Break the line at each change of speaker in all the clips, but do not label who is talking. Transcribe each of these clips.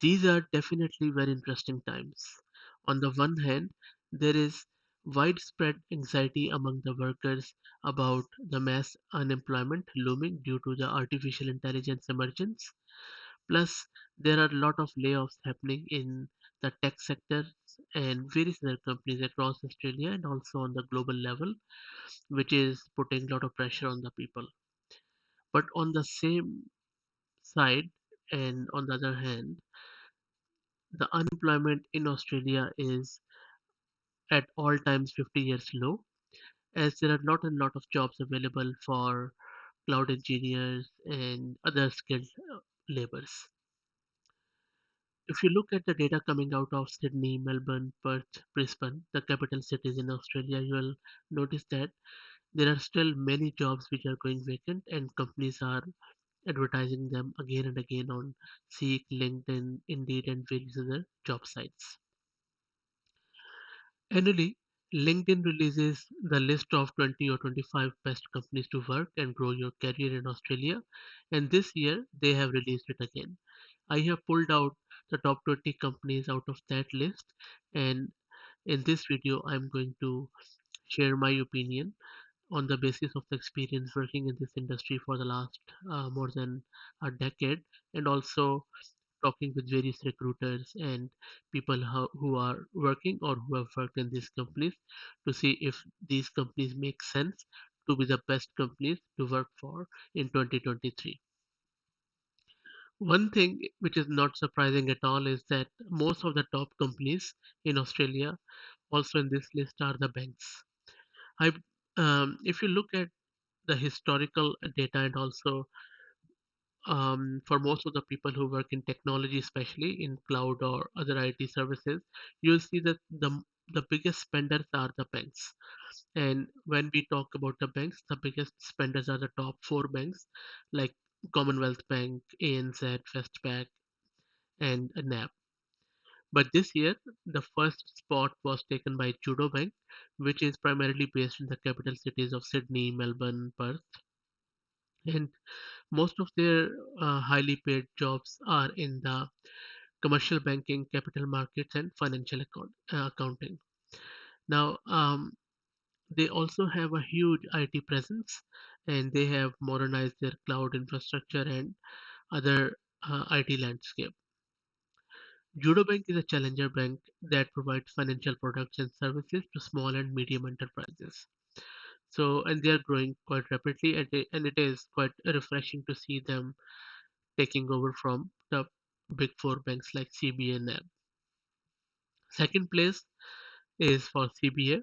These are definitely very interesting times. On the one hand, there is widespread anxiety among the workers about the mass unemployment looming due to the artificial intelligence emergence. Plus, there are a lot of layoffs happening in the tech sector and various other companies across Australia and also on the global level, which is putting a lot of pressure on the people. But on the same side, and on the other hand, the unemployment in Australia is at all times 50 years low, as there are not a lot of jobs available for cloud engineers and other skilled labors. If you look at the data coming out of Sydney, Melbourne, Perth, Brisbane, the capital cities in Australia, you will notice that there are still many jobs which are going vacant, and companies are advertising them again and again on Seek, LinkedIn, Indeed, and various other job sites. Annually, LinkedIn releases the list of 20 or 25 best companies to work and grow your career in Australia, and this year they have released it again. I have pulled out the top 20 companies out of that list, and in this video, I'm going to share my opinion on the basis of the experience working in this industry for the last more than a decade, and also talking with various recruiters and people who are working or who have worked in these companies to see if these companies make sense to be the best companies to work for in 2023. One thing which is not surprising at all is that most of the top companies in Australia, also in this list, are the banks. I, if you look at the historical data and also for most of the people who work in technology, especially in cloud or other IT services, you'll see that the biggest spenders are the banks. And when we talk about the banks, the biggest spenders are the top four banks, like Commonwealth Bank, ANZ, Westpac, and NAB. But this year, the first spot was taken by Judo Bank, which is primarily based in the capital cities of Sydney, Melbourne, Perth, and most of their highly paid jobs are in the commercial banking, capital markets, and accounting. Now, they also have a huge IT presence, and they have modernized their cloud infrastructure and other IT landscape. Judo Bank is a challenger bank that provides financial products and services to small and medium enterprises. So, and they are growing quite rapidly, and it is quite refreshing to see them taking over from the big four banks like CBA and NAB. Second place is for CBA.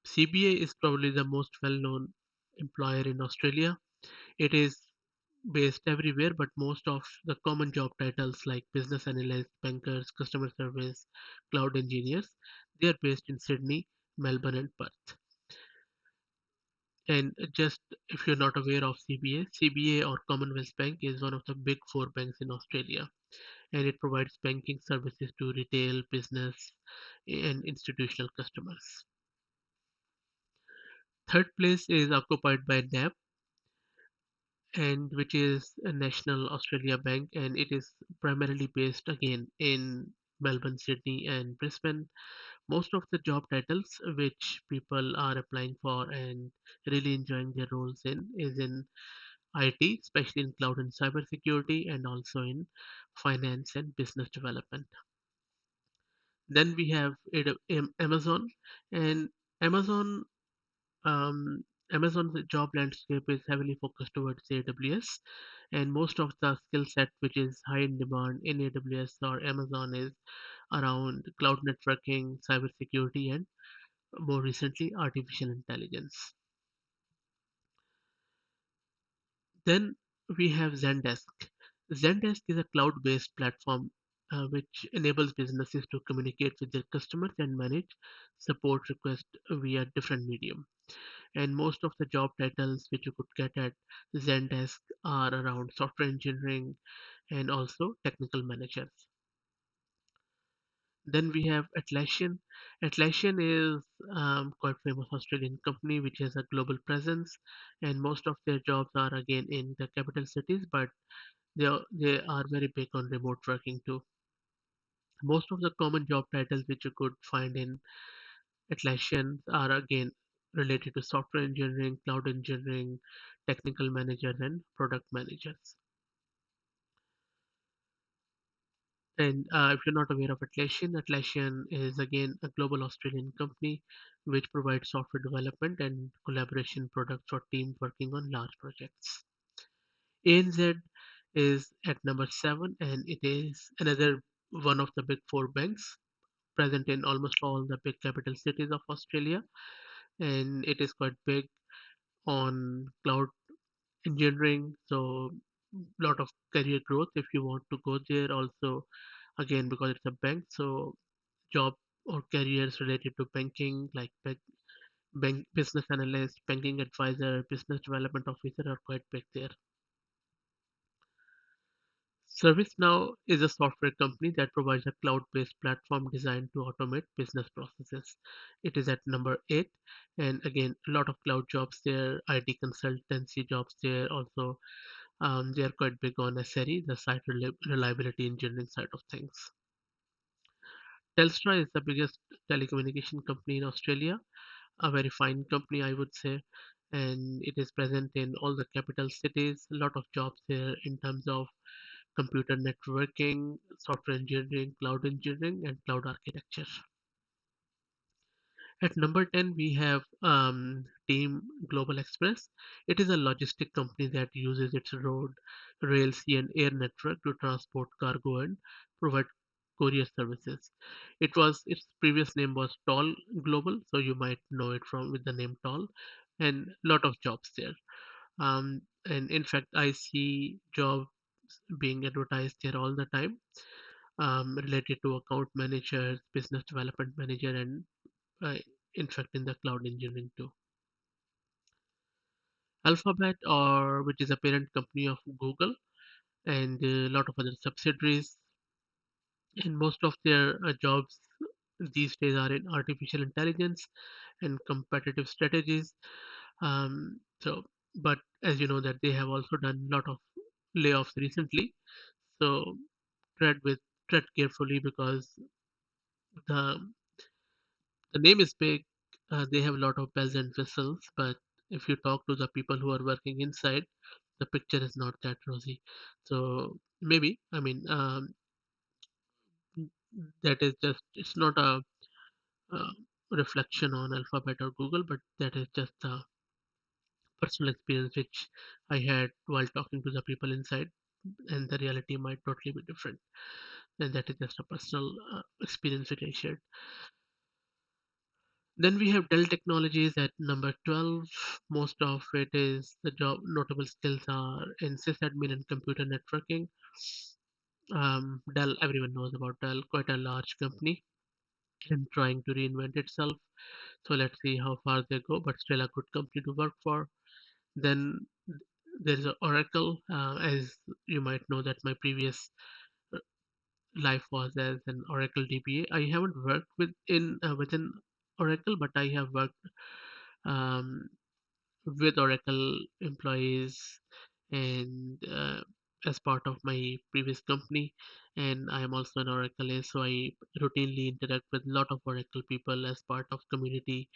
CBA is probably the most well known employer in Australia. It is based everywhere, but most of the common job titles like business analyst, bankers, customer service, cloud engineers, they are based in Sydney, Melbourne, and Perth. And just if you're not aware of CBA, CBA or Commonwealth Bank is one of the big four banks in Australia, and it provides banking services to retail, business, and institutional customers. Third place is occupied by NAB, and which is a National Australia Bank, and it is primarily based again in Melbourne, Sydney, and Brisbane. Most of the job titles which people are applying for and really enjoying their roles in is in IT, especially in cloud and cybersecurity, and also in finance and business development. Then we have Amazon, and Amazon um, Amazon's job landscape is heavily focused towards AWS, and most of the skill set which is high in demand in AWS or Amazon is around cloud networking, cybersecurity, and more recently artificial intelligence. Then we have Zendesk. Zendesk is a cloud-based platform which enables businesses to communicate with their customers and manage support requests via different medium. And most of the job titles which you could get at Zendesk are around software engineering and also technical managers. Then we have Atlassian. Atlassian is quite famous Australian company which has a global presence, and most of their jobs are again in the capital cities, but they are very big on remote working too. Most of the common job titles which you could find in Atlassian are again related to software engineering, cloud engineering, technical managers, and product managers. And if you're not aware of Atlassian, Atlassian is again a global Australian company which provides software development and collaboration products for teams working on large projects. ANZ is at number 7, and it is another one of the big four banks present in almost all the big capital cities of Australia, and it is quite big on cloud engineering. So, lot of career growth if you want to go there. Also, again because it's a bank, so job or careers related to banking, like bank business analyst, banking advisor, business development officer are quite big there. ServiceNow is a software company that provides a cloud-based platform designed to automate business processes. It is at number 8, and again, a lot of cloud jobs there, IT consultancy jobs there. Also, they are quite big on SRE, the site reliability engineering side of things. Telstra is the biggest telecommunication company in Australia, a very fine company, I would say, and it is present in all the capital cities. A lot of jobs there in terms of computer networking, software engineering, cloud engineering, and cloud architecture. At number 10, we have Team Global Express. It is a logistic company that uses its road, rail, sea, and air network to transport cargo and provide courier services. Its previous name was Toll Global, so you might know it from with the name Toll, and lot of jobs there. And in fact, I see jobs being advertised there all the time, related to account managers, business development manager, and uh, in fact in the cloud engineering too. Alphabet, or which is a parent company of Google, and a lot of other subsidiaries, and most of their jobs these days are in artificial intelligence and competitive strategies. So, but as you know that they have also done a lot of layoffs recently. So tread with tread carefully because the the name is big. They have a lot of bells and whistles, but if you talk to the people who are working inside, the picture is not that rosy. So maybe, I mean, that is just, it's not a reflection on Alphabet or Google, but that is just a personal experience which I had while talking to the people inside, and the reality might totally be different. And that is just a personal experience which I shared. Then we have Dell Technologies at number 12. Most of it is the job notable skills are in sysadmin and computer networking. Dell, everyone knows about Dell, quite a large company and trying to reinvent itself. So let's see how far they go, but still a good company to work for. Then there is Oracle. As you might know, that my previous uh, life was as an Oracle DBA. I haven't worked within Oracle, but I have worked um, with Oracle employees and as part of my previous company. And I am also an Oracle A, so I routinely interact with a lot of Oracle people as part of community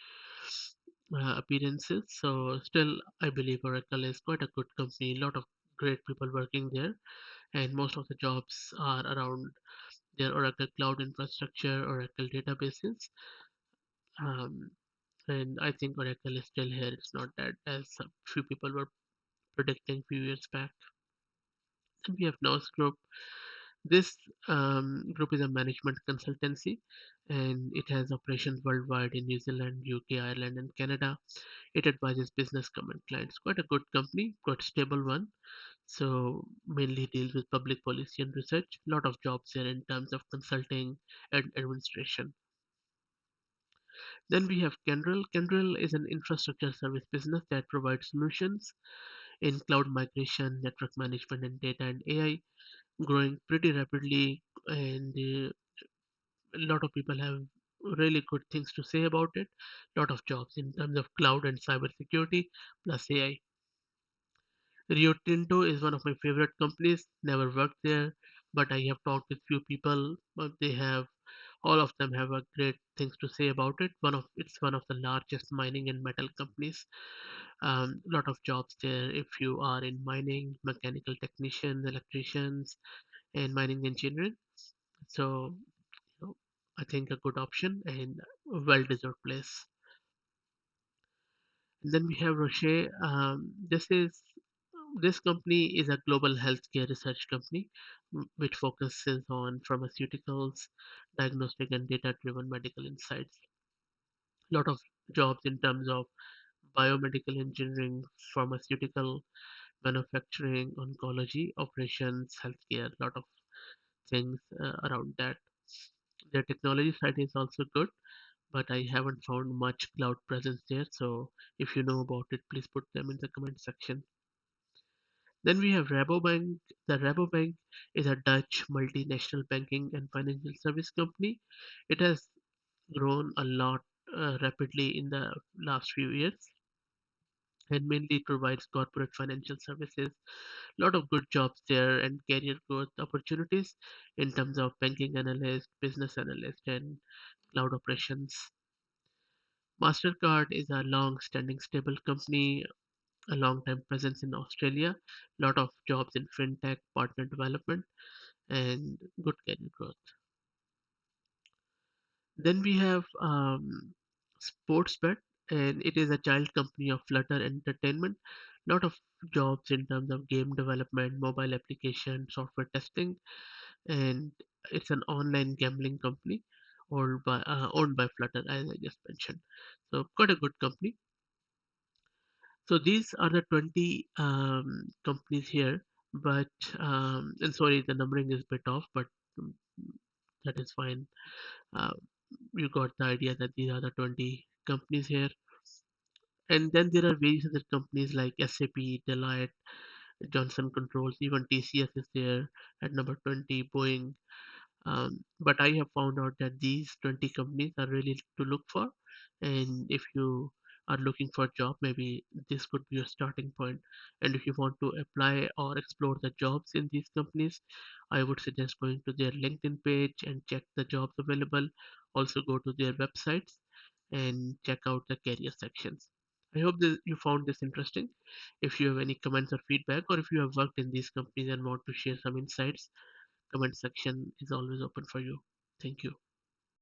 appearances. So still, I believe Oracle is quite a good company. A lot of great people working there, and most of the jobs are around their Oracle cloud infrastructure, Oracle databases. Um, and I think Oracle is still here. It's not that as a few people were predicting few years back. Then we have Nose Group. This group is a management consultancy, and it has operations worldwide in New Zealand, UK, Ireland, and Canada. It advises business government clients. Quite a good company, quite stable one. So mainly deals with public policy and research. A lot of jobs here in terms of consulting and administration. Then we have Kendrill. Kendrill is an infrastructure service business that provides solutions in cloud migration, network management, and data and AI, growing pretty rapidly. And a lot of people have really good things to say about it. Lot of jobs in terms of cloud and cybersecurity plus AI. Rio Tinto is one of my favorite companies. Never worked there, but I have talked with few people, but they have all of them have a great things to say about it. It's one of the largest mining and metal companies. Lot of jobs there if you are in mining, mechanical technicians, electricians, and mining engineering. So, you know, I think a good option and a well-deserved place. And then we have Roche. This company is a global healthcare research company which focuses on pharmaceuticals, diagnostic and data-driven medical insights. A lot of jobs in terms of biomedical engineering, pharmaceutical manufacturing, oncology, operations, healthcare, a lot of things around that. Their technology side is also good, but I haven't found much cloud presence there. So if you know about it, please put them in the comment section. Then we have Rabobank. The Rabobank is a Dutch multinational banking and financial service company. It has grown a lot rapidly in the last few years and mainly provides corporate financial services. A lot of good jobs there and career growth opportunities in terms of banking analyst, business analyst, and cloud operations. MasterCard is a long standing stable company, a long time presence in Australia, a lot of jobs in fintech, partner development, and good career growth. Then we have Sportsbet, and it is a child company of Flutter Entertainment. Lot of jobs in terms of game development, mobile application, software testing, and it's an online gambling company owned by Flutter, as I just mentioned. So quite a good company. So these are the 20 companies here, but and sorry, the numbering is a bit off, but mm, that is fine. Uh, you got the idea that these are the 20 companies here. And then there are various other companies like SAP, Deloitte, Johnson Controls, even TCS is there at number 20, Boeing. But I have found out that these 20 companies are really to look for. And if you are looking for a job, maybe this could be your starting point. And if you want to apply or explore the jobs in these companies, I would suggest going to their LinkedIn page and check the jobs available. Also go to their websites and check out the career sections. I hope that you found this interesting. If you have any comments or feedback, or if you have worked in these companies and want to share some insights, comment section is always open for you. Thank you.